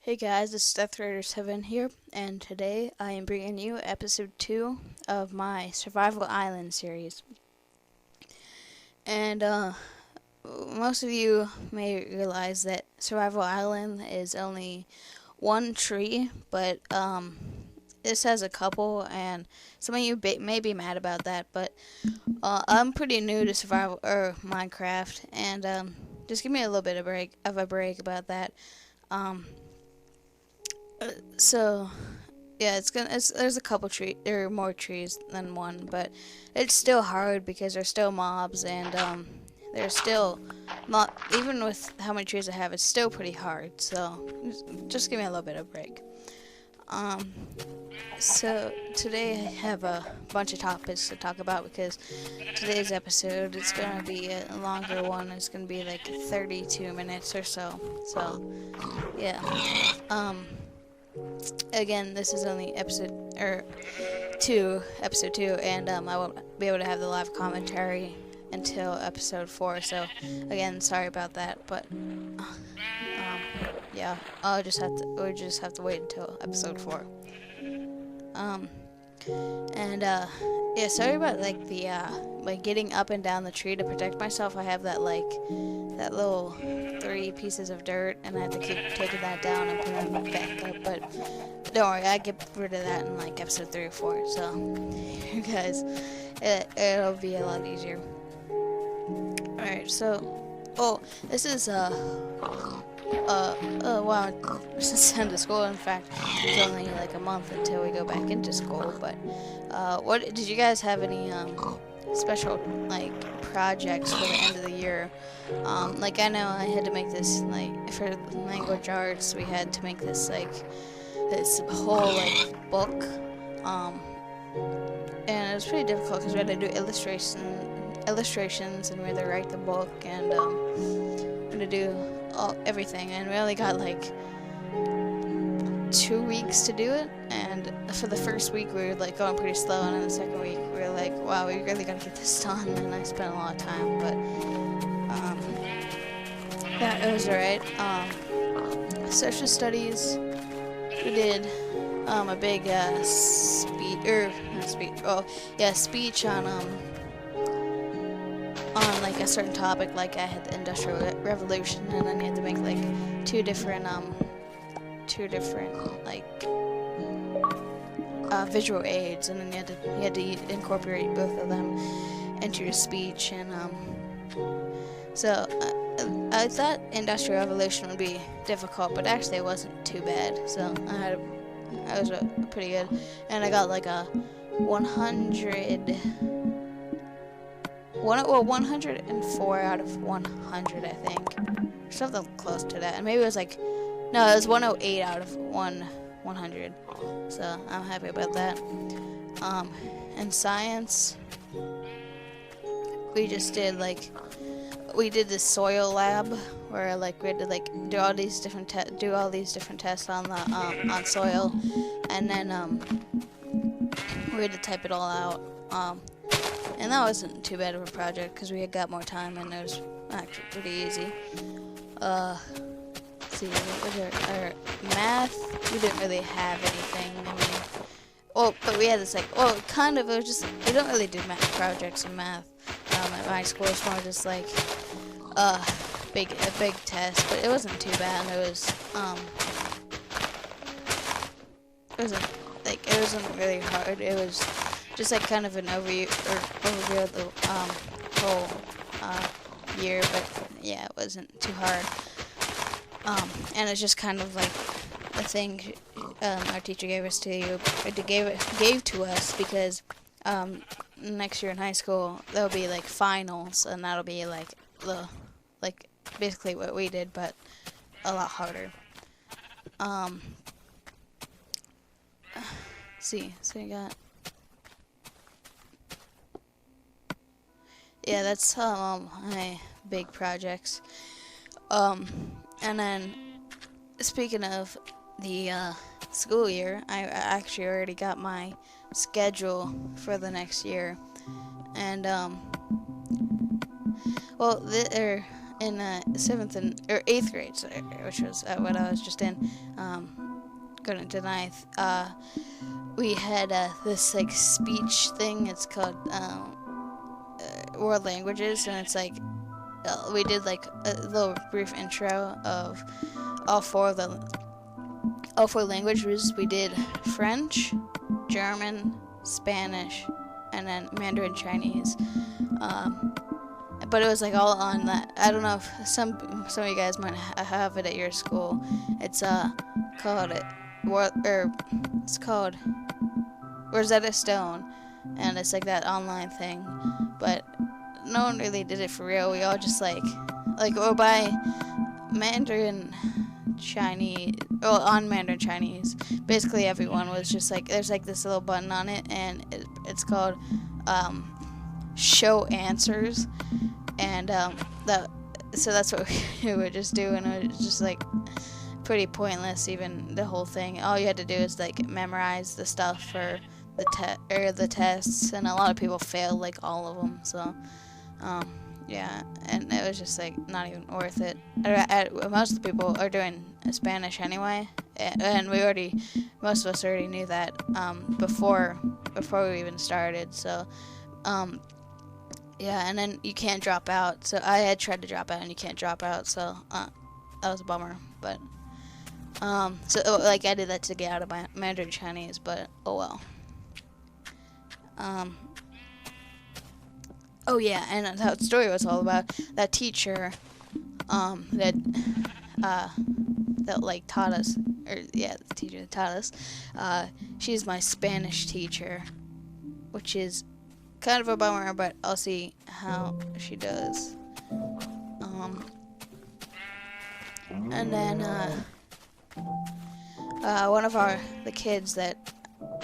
Hey guys, it's DeathRaider7 here, and today I am bringing you episode 2 of my Survival Island series. And most of you may realize that Survival Island is only one tree, but this has a couple, and some of you may be mad about that, but I'm pretty new to Survival or Minecraft, and just give me a little bit of a break about that. So yeah, there's a couple trees. There are more trees than one, but it's still hard because there's still mobs, and there's still not, even with how many trees I have, it's still pretty hard. So just give me a little bit of break. Um, so today I have a bunch of topics to talk about because today's episode is gonna be a longer one. It's gonna be like 32 minutes or so. So yeah. Again, this is only episode two, and I won't be able to have the live commentary until episode 4. So again, sorry about that, but yeah, we'll just have to wait until episode 4. Yeah, sorry about like the like getting up and down the tree to protect myself. I have that that little 3 pieces of dirt, and I have to keep taking that down and putting it back up. But don't worry, I get rid of that in like episode 3 or 4. So you guys, it'll be a lot easier. All right, so this is wow, since end of school. In fact, it's only like a month until we go back into school. But what did you guys have any special like projects for the end of the year? Like I know I had to make this like for language arts. We had to make this this whole like book, and it was pretty difficult because we had to do illustrations, and we had to write the book, and we had to do everything, and we only got like 2 weeks to do it. And for the first week we were like going pretty slow, and then the second week we were like, wow, we really gotta get this done, and I spent a lot of time, but yeah, it was alright. Social studies, we did a big speech on like a certain topic. Like I had the Industrial Revolution, and then you had to make like two different like visual aids, and then you had to incorporate both of them into your speech. And so I thought Industrial Revolution would be difficult, but actually it wasn't too bad. So I was pretty good, and I got like a 104 out of 100, I think, something close to that. And maybe it was like, no, it was 108 out of 100. So I'm happy about that. In science, we just did this soil lab where like we had to do all these different tests on the on soil, and then we had to type it all out. And that wasn't too bad of a project because we had got more time, and it was actually pretty easy. Let's see, our math, we didn't really have anything. I mean, but we had this it was just, we don't really do math projects in math. At my school, it's more just like a big test, but it wasn't too bad. It wasn't really hard. It was just like kind of an overview of the whole year, but yeah, it wasn't too hard. And it's just kind of like a thing our teacher gave to us because next year in high school there'll be like finals, and that'll be like basically what we did, but a lot harder. See, so you got. Yeah, that's my big projects. And then speaking of the school year, I actually already got my schedule for the next year, and in 7th and or 8th grade, sorry, which was what I was just in, going into 9th. We had this like speech thing. It's called world languages, and it's like we did like a little brief intro of all four languages. We did French, German, Spanish, and then Mandarin Chinese. But it was like all on that. I don't know if some of you guys might have it at your school. It's called it's called Rosetta Stone, and it's like that online thing. But no one really did it for real. We all just like or by Mandarin Chinese, on Mandarin Chinese, basically everyone was just like, there's like this little button on it, and it's called show answers, and so that's what we would just do, and it was just like pretty pointless, even the whole thing. All you had to do is like memorize the stuff for the tests, and a lot of people failed like all of them, so yeah, and it was just like not even worth it. Most of the people are doing Spanish anyway, and most of us already knew that before we even started. So yeah, and then you can't drop out. So I had tried to drop out, and you can't drop out. So that was a bummer. But so like I did that to get out of my Mandarin Chinese, but oh well. Oh yeah, and that story was all about that teacher, that like taught us, the teacher that taught us. She's my Spanish teacher, which is kind of a bummer, but I'll see how she does. And then one of the kids that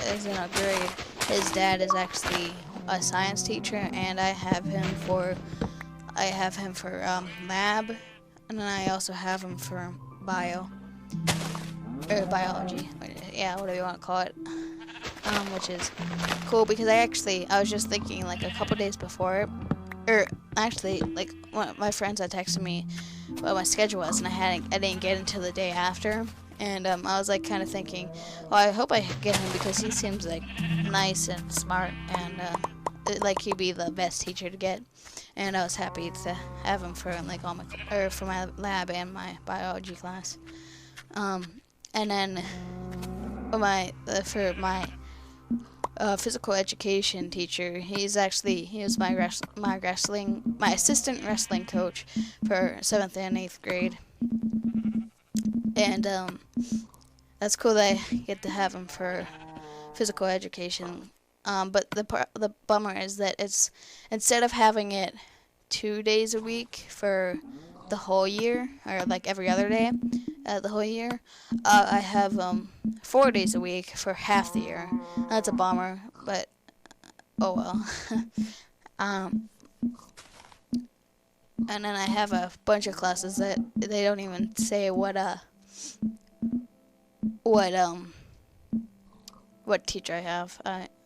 is in our grade, his dad is actually a science teacher, and I have him for lab, and then I also have him for biology, whatever you want to call it, which is cool because I was just thinking like a couple days before, or actually like one of my friends had texted me what my schedule was, and I didn't get until the day after. And I was like kind of thinking, well, I hope I get him because he seems like nice and smart, and like he'd be the best teacher to get. And I was happy to have him for like for my lab and my biology class. And then for my physical education teacher, he was my assistant wrestling coach for 7th and 8th grade. And that's cool that I get to have him for physical education. But the bummer is that it's, instead of having it 2 days a week for the whole year, or like every other day the whole year, I have 4 days a week for half the year. That's a bummer, but oh well. And then I have a bunch of classes that they don't even say what teacher I have.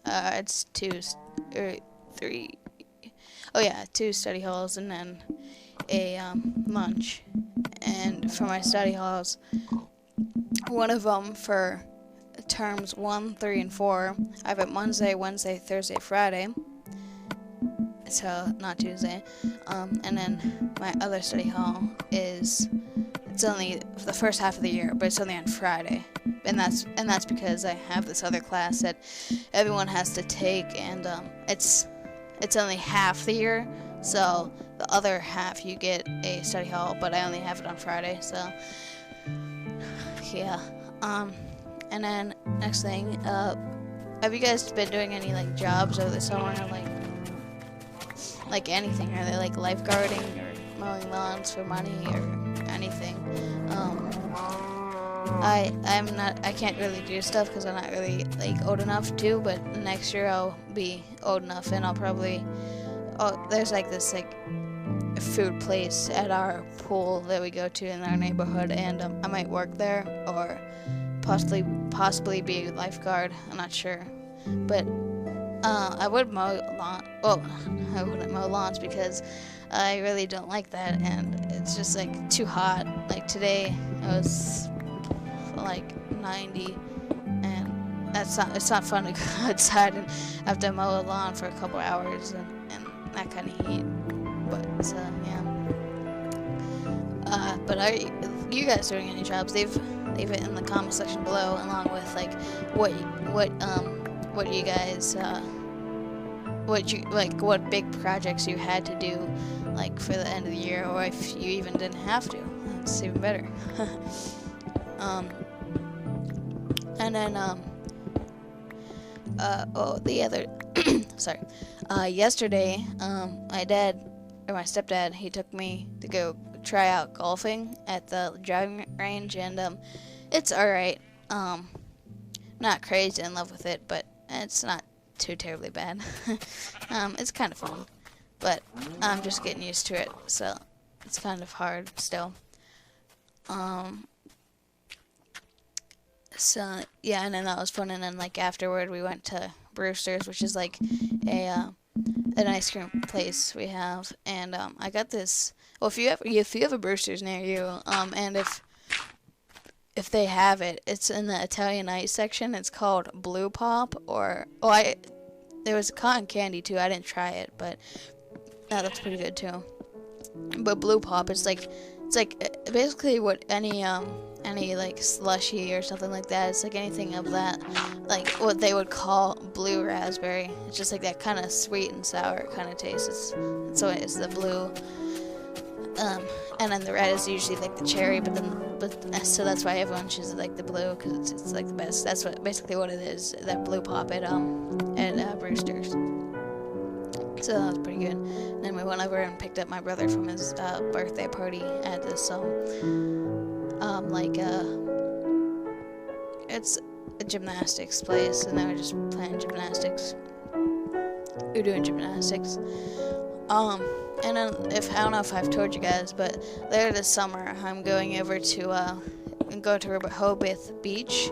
It's 2 study halls and then a lunch. And for my study halls, one of them for terms 1, 3, and 4, I have it Monday, Wednesday, Thursday, Friday. So not Tuesday. And then my other study hall it's only for the first half of the year, but it's only on Friday, and that's because I have this other class that everyone has to take, and it's only half the year, so the other half you get a study hall, but I only have it on Friday, so yeah. And then next thing, have you guys been doing any like jobs over the summer, like anything? Are they like lifeguarding or mowing lawns for money or anything? I can't really do stuff because I'm not really like old enough to, but next year I'll be old enough, and I'll probably, there's like this like food place at our pool that we go to in our neighborhood, and I might work there or possibly be a lifeguard. I'm not sure, but I would mow lawn. Well, I wouldn't mow lawns because I really don't like that, and it's just like too hot. Like today, it was like 90, and it's not fun to go outside and have to mow a lawn for a couple hours and that kind of heat. But so yeah. But are you guys doing any jobs? Leave it in the comment section below, along with like what you guys what big projects you had to do like for the end of the year, or if you even didn't have to. That's even better. And then the other sorry, yesterday my dad or my stepdad, he took me to go try out golfing at the driving range, and it's alright. Not crazy in love with it, but it's not too terribly bad. It's kind of fun, but I'm just getting used to it, so it's kind of hard still. So yeah, and then that was fun, and then like afterward we went to Brewster's, which is like a an ice cream place we have, and I got this. Well, if you have a Brewster's near you, and if they have it, it's in the Italian ice section. It's called Blue Pop, or there was cotton candy too. I didn't try it, but that's pretty good too. But Blue Pop, it's like basically what any like slushy or something like that. It's like anything of that, like what they would call blue raspberry. It's just like that kind of sweet and sour kind of taste. So it's the blue. And then the red is usually like the cherry, but so that's why everyone chooses like the blue, because it's like the best. That's basically what it is. That Blue Pop at Brewster's. So that was pretty good. And then we went over and picked up my brother from his birthday party at this it's a gymnastics place, and they were just playing gymnastics. We were doing gymnastics. And then I don't know if I've told you guys, but later this summer I'm going over to Rehoboth Beach,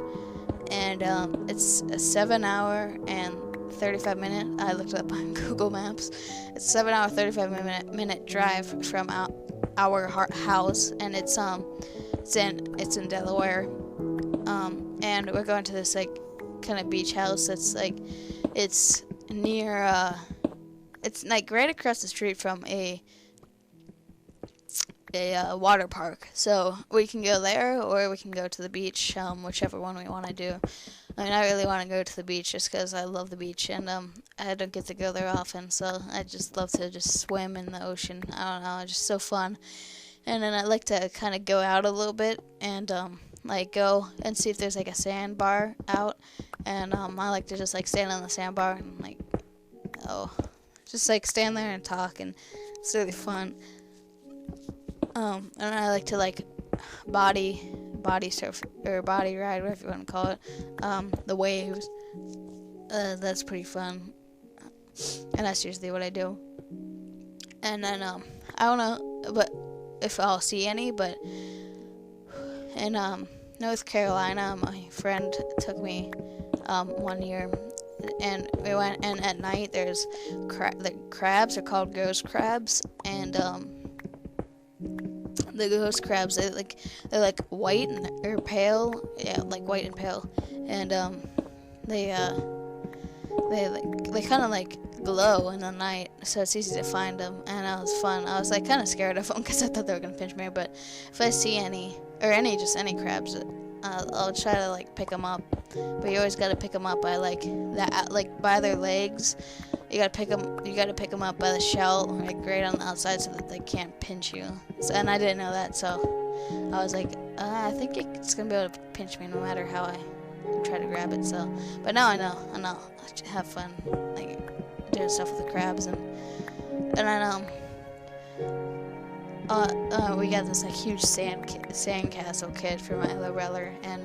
and it's a 7-hour and 35-minute. I looked it up on Google Maps. It's a 7-hour 35-minute drive from our house, and it's in Delaware. And we're going to this like kind of beach house that's like it's near it's like right across the street from a water park. So we can go there, or we can go to the beach, whichever one we want to do. I mean, I really want to go to the beach just because I love the beach, and I don't get to go there often, so I just love to just swim in the ocean. I don't know, it's just so fun. And then I like to kind of go out a little bit and like go and see if there's like a sandbar out, and I like to just like stand on the sandbar and like just like stand there and talk, and it's really fun. And I like to like body surf or body ride, whatever you want to call it, the waves. That's pretty fun, and that's usually what I do. And then I don't know, but if I'll see any, but in North Carolina, my friend took me one year, and we went, and at night there's the crabs are called ghost crabs, and the ghost crabs, they're like white or pale, yeah, like white and pale, and they kind of like glow in the night, so it's easy to find them, and it was fun. I was like kind of scared of them because I thought they were gonna pinch me, but if I see any crabs, I'll try to like pick them up. But you always gotta pick them up by like by their legs. You gotta pick them up by the shell, like right on the outside, so that they can't pinch you. So, and I didn't know that, so I was like, I think it's gonna be able to pinch me no matter how I try to grab it. So, but now I know. I have fun like doing stuff with the crabs, and then we got this like huge sand castle kit for my little brother, and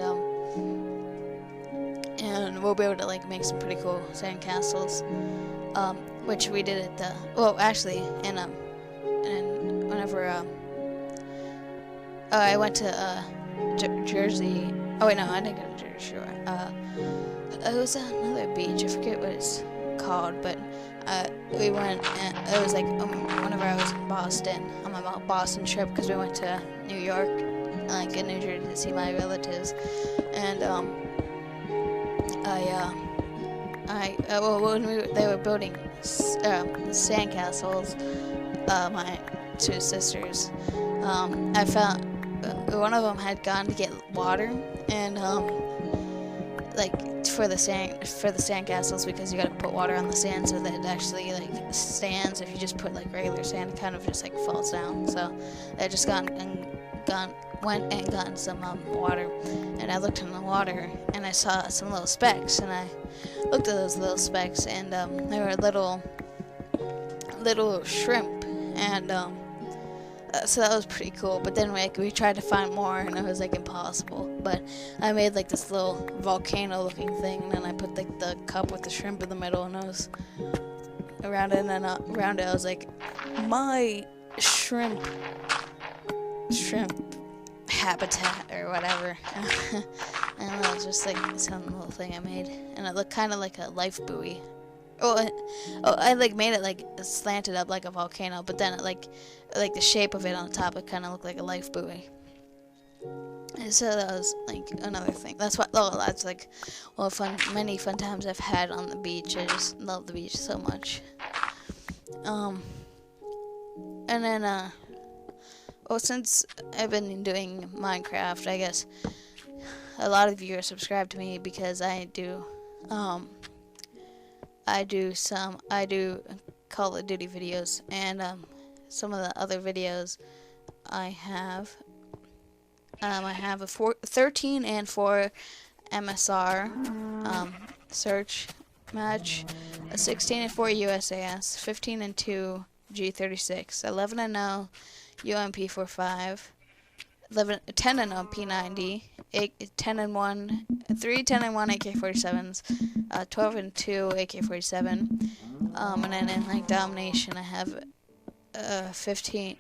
we'll be able to like make some pretty cool sand castles, which we did at and whenever I went to Jersey. Oh wait, no, I didn't go to Jersey Shore. It was another beach. I forget what it's called, but we went, and it was like whenever I was in Boston on my Boston trip, because we went to New York, like in New Jersey, to see my relatives, and well, when they were building sandcastles, my two sisters, I found one of them had gone to get water, and like for the sandcastles, because you gotta put water on the sand so that it actually like stands. If you just put like regular sand, it kind of just like falls down. So I just went and gotten some water, and I looked in the water and I saw some little specks, and I looked at those little specks, and they were little shrimp, and so that was pretty cool. But then we tried to find more, and it was like impossible. But I made like this little volcano looking thing, and then I put like the cup with the shrimp in the middle, and I was around it, and then around it I was like, my shrimp habitat or whatever. And that was just like some little thing I made, and it looked kind of like a life buoy. I like made it like slanted up like a volcano, but then it like the shape of it on top, it kind of looked like a life buoy. And so that was like another thing. That's like many fun times I've had on the beach. I just love the beach so much. And then well, since I've been doing Minecraft, I guess a lot of you are subscribed to me because I do Call of Duty videos, and some of the other videos I have a 13 and 4 MSR search match, a 16 and 4 USAS, 15 and 2 G36, 11 and 0 UMP45, 10 and 0 P90, 10 and 1 AK-47s, 12 and 2 AK-47, and then in like domination I have 15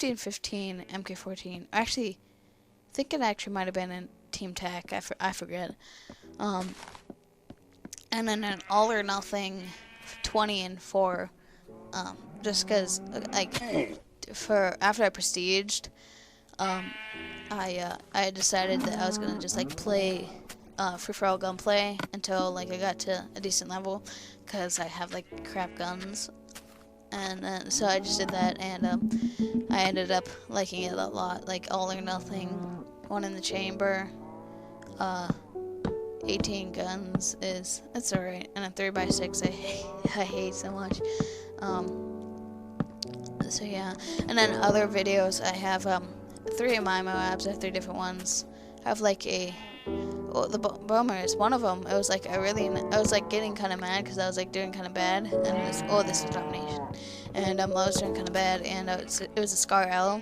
and 15 MK14. Actually, I think it actually might have been in Team Tech. I forget. And then an all or nothing 20 and 4. Just because like after I prestiged, I decided that I was gonna just like play free-for-all gunplay until like I got to a decent level, because I have like crap guns, and so I just did that, and I ended up liking it a lot. Like all or nothing, one in the chamber, 18 guns it's alright, and a 3x6 I hate so much. So yeah, and then other videos I have 3 of my Moabs. I have 3 different ones. I have like the bombers. One of them, it was like I was like getting kind of mad because I was like doing kind of bad, and this was domination, and I was doing kind of bad, and it was a Scar L,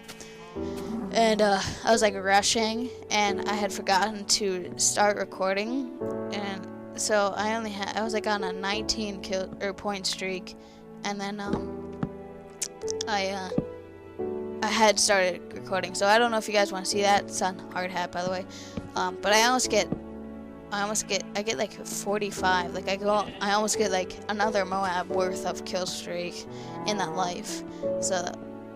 and I was like rushing, and I had forgotten to start recording, and so I was like on a 19 point streak, and then I had started recording, so I don't know if you guys want to see that. It's on hard hat, by the way. But I get like 45. Like I almost get like another Moab worth of kill streak in that life. So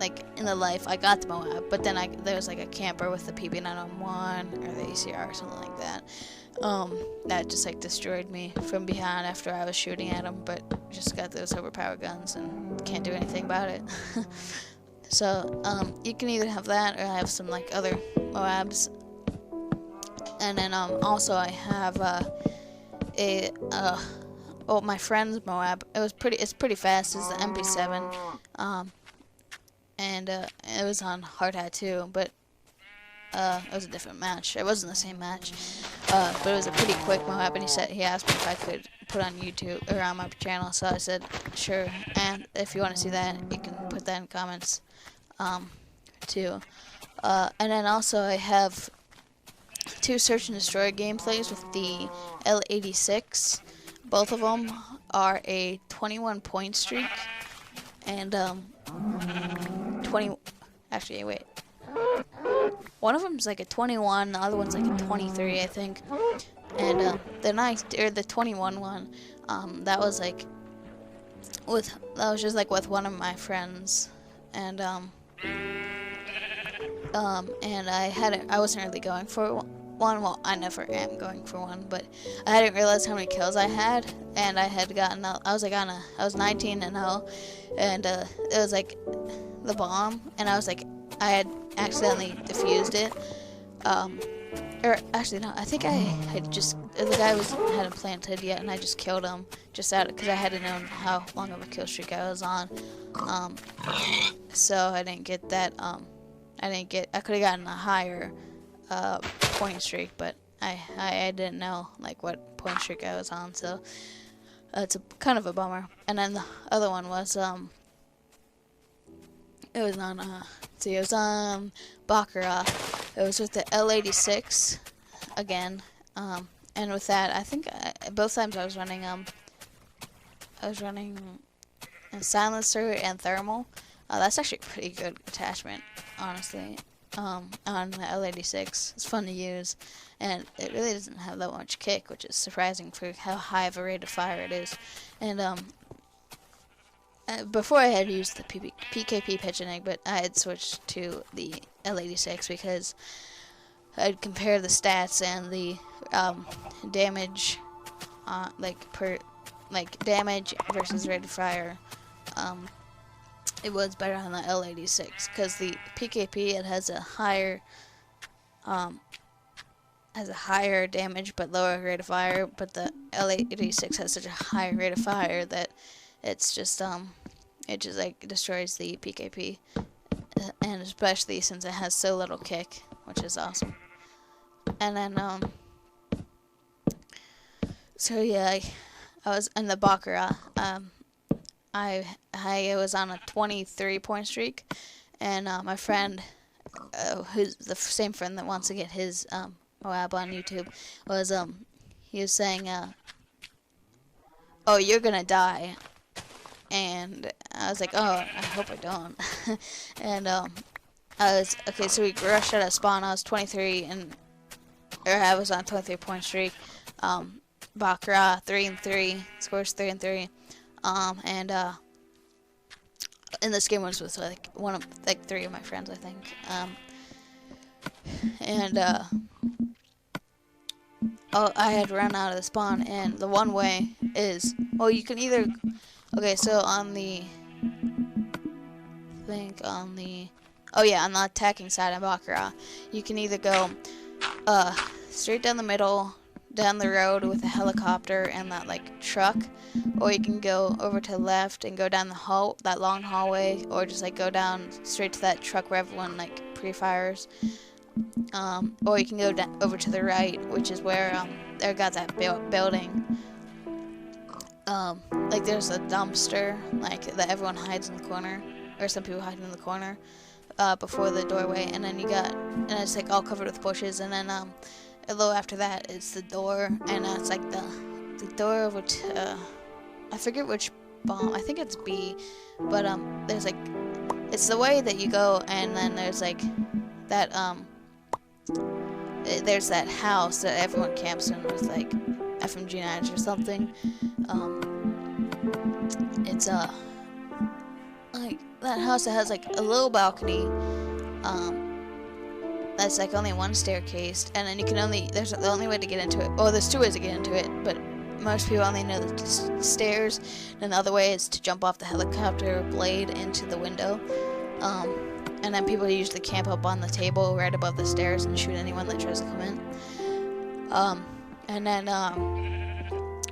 like in the life I got the Moab, but then there was like a camper with the PB901 or the ACR or something like that. That just like destroyed me from behind after I was shooting at him, but just got those overpowered guns and can't do anything about it. So you can either have that or I have some like other Moabs, and then also I have my friend's Moab. It's pretty fast. It's the MP7, and it was on hard hat too, but it was a different match. It wasn't the same match, but it was a pretty quick Moab, and he asked me if I could put on YouTube or on my channel, so I said sure. And if you want to see that, you can put that in comments too. And then also I have 2 search and destroy gameplays with the L86. Both of them are a 21 point streak, and 20. Actually, wait. One of them's like a 21, the other one's like a 23, I think. And the 21 one, that was like that was just like with one of my friends, and I wasn't really going for one. Well, I never am going for one, but I hadn't realized how many kills I had, and I had gotten I was 19 and 0, and it was like the bomb, and I had accidentally defused it. Or actually no, I think I had just the guy hadn't planted yet, and I just killed him just out because I hadn't known how long of a kill streak I was on. So I didn't get that. I could have gotten a higher point streak, but I didn't know like what point streak I was on, so it's kind of a bummer. And then the other one was it was on Baccarat. It was with the L86 again, and with that, I think both times I was running a silencer and thermal. That's actually a pretty good attachment, honestly. On the L86, it's fun to use, and it really doesn't have that much kick, which is surprising for how high of a rate of fire it is. And before I had used the PKP pitch and egg, but I had switched to the L86 because I'd compare the stats and the damage, damage versus rate of fire. It was better on the L86 because the PKP, it has a higher damage but lower rate of fire, but the L86 has such a high rate of fire that it's just it just like destroys the PKP, and especially since it has so little kick, which is awesome. And then so yeah, I was in the Baccarat. I was on a 23 point streak, and my friend, who's the same friend that wants to get his Moab on YouTube, was he was saying, "Oh, you're gonna die," and I was like, "Oh, I hope I don't." And I was okay. So we rushed out of spawn. I was 23, I was on a 23 point streak. Baccarat 3-3, scores 3-3. And this game was with like three of my friends, I think. I had run out of the spawn, and the one way is, well, you can either, okay, so on the attacking side of Baccarat, you can either go straight down the middle, down the road with a helicopter and that like truck, or you can go over to the left and go down that long hallway, or just like go down straight to that truck where everyone like pre-fires, or you can go over to the right, which is where they got that building. Like there's a dumpster like that everyone hides in the corner, or some people hide in the corner before the doorway, and then and it's like all covered with bushes, and then a little after that it's the door, and it's like the door over to I forget which bomb, I think it's B, but there's like, it's the way that you go, and then there's like that there's that house that everyone camps in with like FMG9s or something. It's like that house that has like a little balcony, that's like only one staircase, and then you can there's the only way to get into it, or there's two ways to get into it, but most people only know the stairs, and the other way is to jump off the helicopter blade into the window. And then people usually camp up on the table right above the stairs and shoot anyone that tries to come in. And then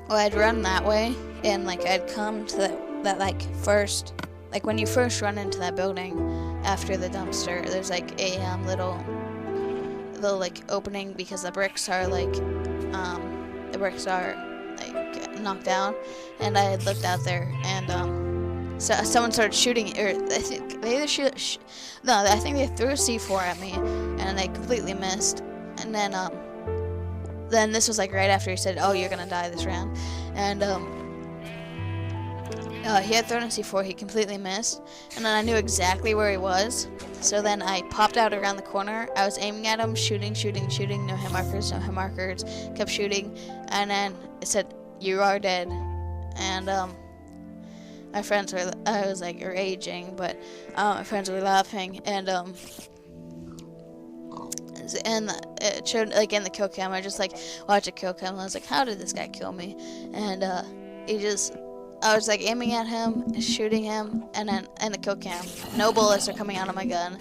I'd run that way, and like I'd come to that like first, like when you first run into that building after the dumpster, there's like a little like opening, because the bricks are like knocked down, and I had looked out there, and so someone started shooting, or I think they either I think they threw a C4 at me, and they completely missed. And then this was like right after he said, "Oh, you're gonna die this round," and he had thrown a C4, he completely missed, and then I knew exactly where he was. So then I popped out around the corner. I was aiming at him, shooting, no hit markers, kept shooting, and then it said, "You are dead." And my friends were, I was like raging, but my friends were laughing, and it showed like in the kill cam. I just like watched a kill cam, and I was like, how did this guy kill me? And I was like aiming at him, shooting him, and then in the kill cam, no bullets are coming out of my gun.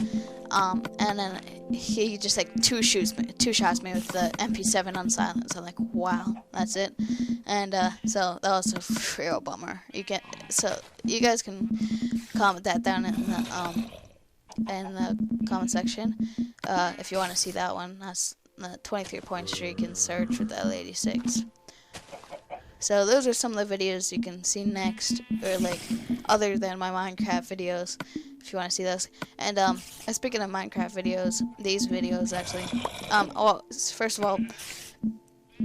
And then he just like two shots me with the MP7 on silent. So I'm like, wow, that's it. And so that was a real bummer. So you guys can comment that down in the comment section if you want to see that one. That's the 23-point streak and search for the L86. So those are some of the videos you can see next, or like other than my Minecraft videos, if you want to see those. And speaking of Minecraft videos, these videos actually, well, first of all,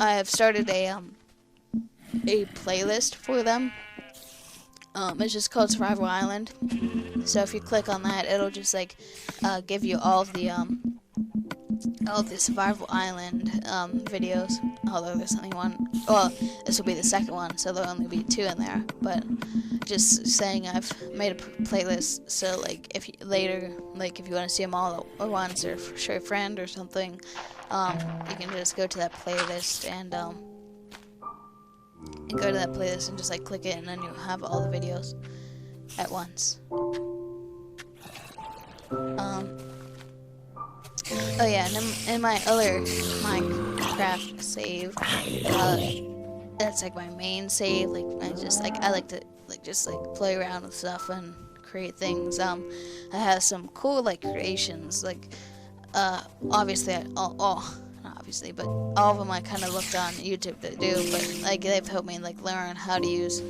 I have started a playlist for them. It's just called Survival Island. So if you click on that, it'll just like give you all of the Survival Island videos. Although there's only one. Well, this will be the second one, so there'll only be 2 in there. But just saying, I've made a playlist. So like, if you, later, like if you want to see them all at once, or share a friend or something, you can just go to that playlist and go to that playlist and just like click it, and then you'll have all the videos at once. Oh yeah, and in my other Minecraft save, that's like my main save. Like I like to just play around with stuff and create things. I have some cool like creations. Like obviously, not obviously, but all of them I kind of looked on YouTube to do. But like they've helped me like learn how to use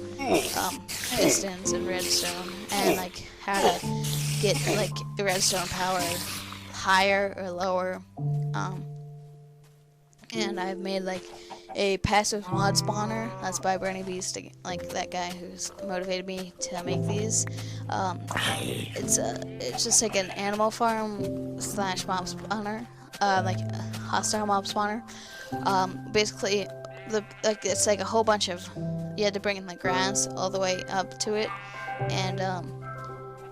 pistons and redstone, and like how to get like the redstone power higher or lower, and I've made like a passive mod spawner. That's by Bernie Beast, like that guy who's motivated me to make these. It's just like an animal farm / mob spawner, like a hostile mob spawner. Basically, it's like a whole bunch of, you had to bring in the grass all the way up to it, and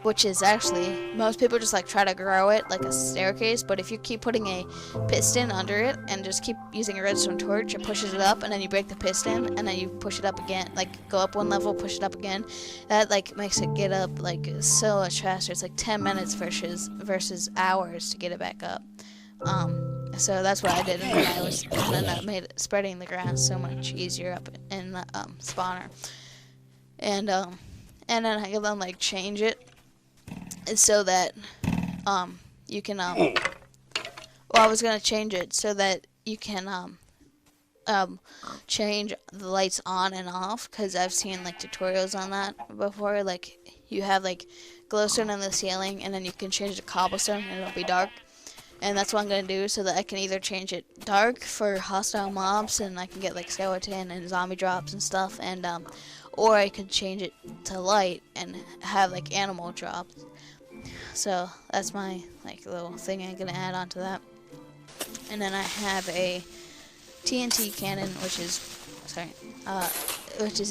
which is actually, most people just like try to grow it like a staircase, but if you keep putting a piston under it and just keep using a redstone torch, it pushes it up, and then you break the piston, and then you push it up again, like go up one level, push it up again. That like makes it get up like so much faster. It's like 10 minutes versus hours to get it back up. So that's what I did, and then that made spreading the grass so much easier up in the spawner. And then I can then like change it so that you can well, I was gonna change it so that you can change the lights on and off, because I've seen like tutorials on that before. Like you have like glowstone in the ceiling, and then you can change the cobblestone and it'll be dark. And that's what I'm gonna do, so that I can either change it dark for hostile mobs, and I can get like skeleton and zombie drops and stuff, and or I could change it to light and have like animal drops. So that's my like little thing I'm gonna add on to that. And then I have a TNT cannon, which is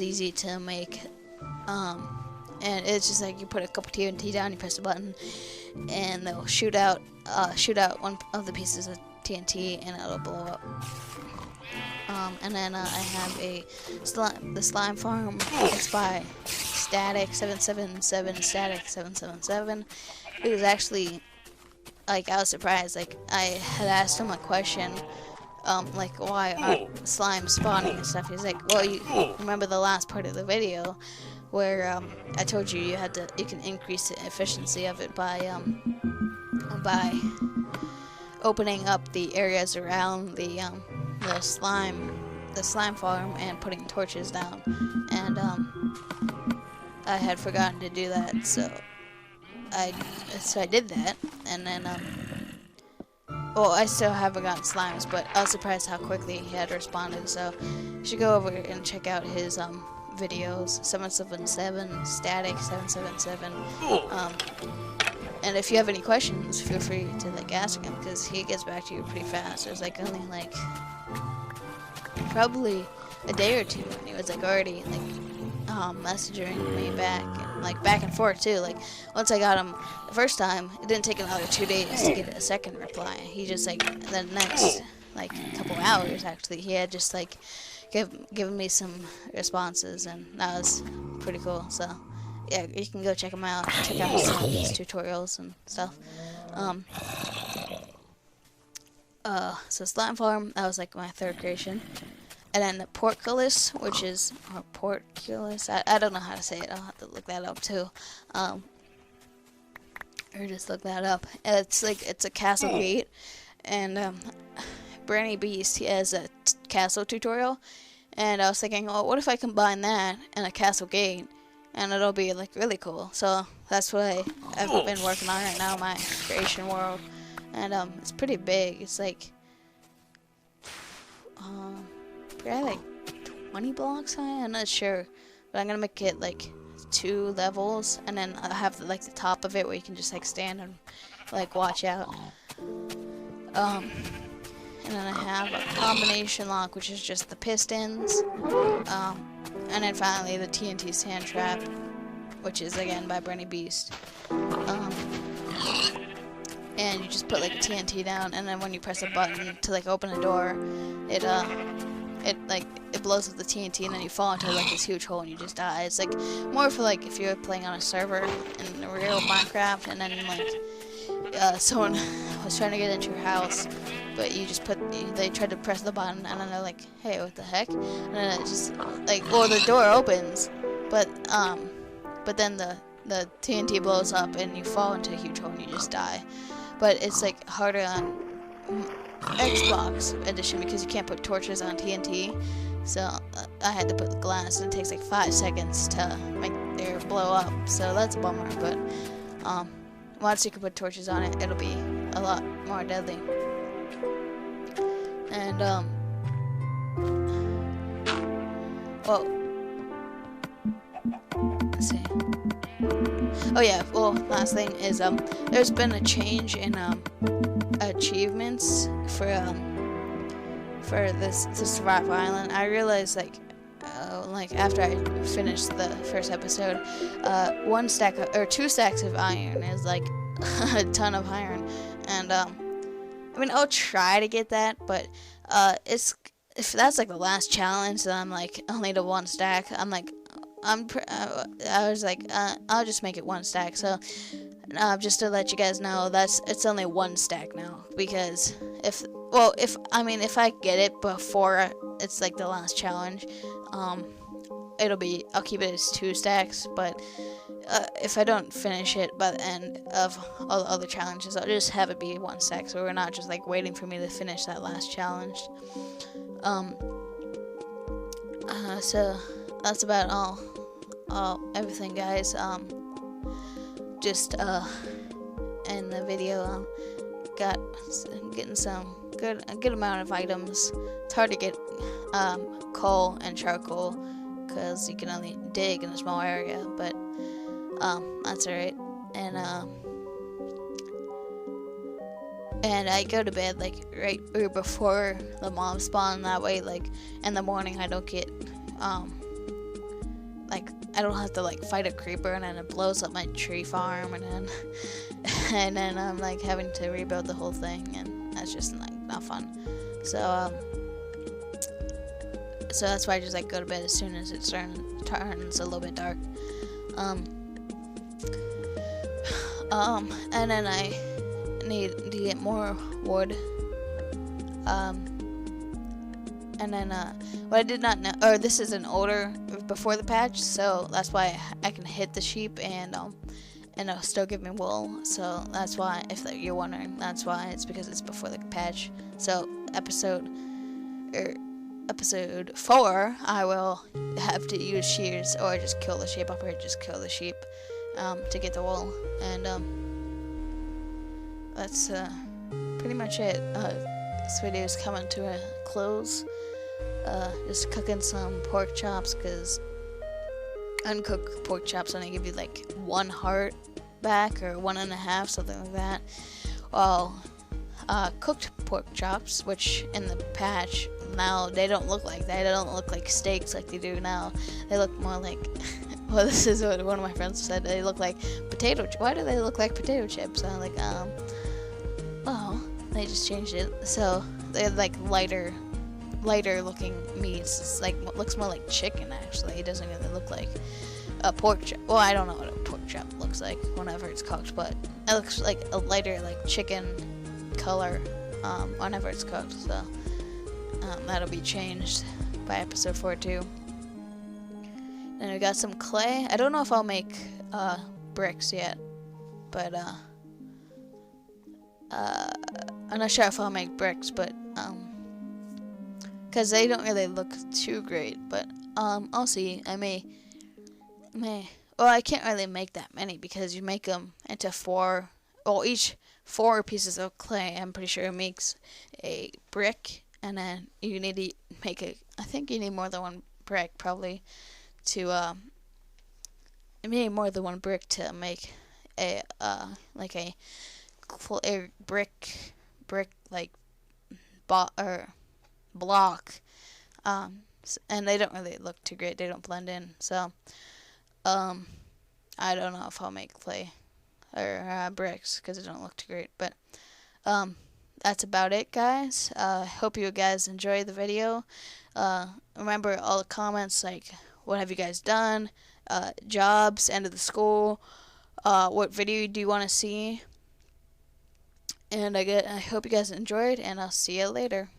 easy to make. And it's just like you put a couple TNT down, you press the button, and they'll shoot out one of the pieces of TNT, and it'll blow up. And then I have the slime farm. It's by Static 777 Static 777. It was actually, like, I was surprised. Like, I had asked him a question, like why are slime spawning and stuff. He's like, well, you remember the last part of the video where I told you you can increase the efficiency of it by opening up the areas around the slime farm and putting torches down, and I had forgotten to do that, so I did that, and then well, I still haven't gotten slimes, but I was surprised how quickly he had responded. So you should go over and check out his videos, 777 Static 777. And if you have any questions, feel free to like ask him, because he gets back to you pretty fast. It was like only like probably a day or two, and he was like already like messaging me back, and like back and forth too. Like once I got him the first time, it didn't take another 2 days to get a second reply. He just like the next like couple hours actually, he had just like given me some responses, and that was pretty cool. So yeah, you can go check him out. Check out some of his tutorials and stuff. So slime farm, that was like my third creation. And then the portcullis, which is, or portcullis, I don't know how to say it, I'll have to look that up too. Or just look that up. And it's like, it's a castle gate, and Branny Beast, he has a castle tutorial, and I was thinking, well, what if I combine that and a castle gate, and it'll be like really cool. So that's what I've been working on right now, my creation world. And it's pretty big. It's like probably like 20 blocks high. I'm not sure, but I'm gonna make it like 2 levels, and then I have like the top of it where you can just like stand and like watch out. And then I have a combination lock, which is just the pistons. And then finally the TNT sand trap, which is again by Branny Beast. And you just put like a TNT down, and then when you press a button to like open a door, it blows up the TNT, and then you fall into like this huge hole and you just die. It's like more for like if you're playing on a server in the real Minecraft, and then like someone was trying to get into your house, but you just they tried to press the button, and then they're like, hey, what the heck? And then it just like, or the door opens, but then the TNT blows up and you fall into a huge hole and you just die. But it's like harder on Xbox edition because you can't put torches on TNT. So I had to put glass, and it takes like 5 seconds to make it blow up. So that's a bummer. But once you can put torches on it, it'll be a lot more deadly. And well, let's see. Oh yeah, well, last thing is there's been a change in achievements for this Survival Island. I realized like after I finished the first episode, 1 stack or 2 stacks of iron is like a ton of iron, and I mean I'll try to get that, but if that's like the last challenge, then I'm like only to 1 stack. I'm like. I was like, I'll just make it 1 stack. So, just to let you guys know, it's only 1 stack now, because if I get it before it's like the last challenge, I'll keep it as 2 stacks. But if I don't finish it by the end of all the other challenges, I'll just have it be 1 stack, so we're not just like waiting for me to finish that last challenge. So that's about everything, guys. Just in the video, getting a good amount of items. It's hard to get coal and charcoal because you can only dig in a small area, but that's alright. And I go to bed like right before the mobs spawn. That way, like in the morning, I don't get I don't have to like fight a creeper, and then it blows up my tree farm, and then I'm like having to rebuild the whole thing, and that's just like not fun. So that's why I just like go to bed as soon as it turns a little bit dark. And then I need to get more wood. And then what I did not know, or this is an older before the patch, so that's why I can hit the sheep and it'll still give me wool. So that's why, if you're wondering, that's why. It's because it's before the patch. So episode 4, I will have to use shears or just kill the sheep. I'll probably just kill the sheep to get the wool, and that's pretty much it. This video is coming to a close. Just cooking some pork chops, because uncooked pork chops only give you like 1 heart back, or 1.5, something like that. While cooked pork chops, which in the patch now they don't look like that. They don't look like steaks like they do now. They look more like, well, this is what one of my friends said. They look like potato. Why do they look like potato chips? And I'm like, well, they just changed it. So they're like lighter looking meats. It's like looks more like chicken actually. It doesn't really look like a pork chop. Well, I don't know what a pork chop looks like whenever it's cooked, but it looks like a lighter like chicken color whenever it's cooked. So that'll be changed by episode 4 too. Then we got some clay. I don't know if I'll make bricks yet, but I'm not sure if I'll make bricks, but because they don't really look too great. But I'll see. I may. Well, I can't really make that many because you make them into 4. Well, each 4 pieces of clay. I'm pretty sure it makes a brick, and then you need to make a. I think you need more than 1 brick probably to you need more than 1 brick to make a like a brick like or block. And they don't really look too great. They don't blend in. So I don't know if I'll make clay or bricks because it don't look too great. But that's about it, guys. Hope you guys enjoyed the video. Remember all the comments, like what have you guys done, jobs, end of the school, what video do you want to see, and I hope you guys enjoyed, and I'll see you later.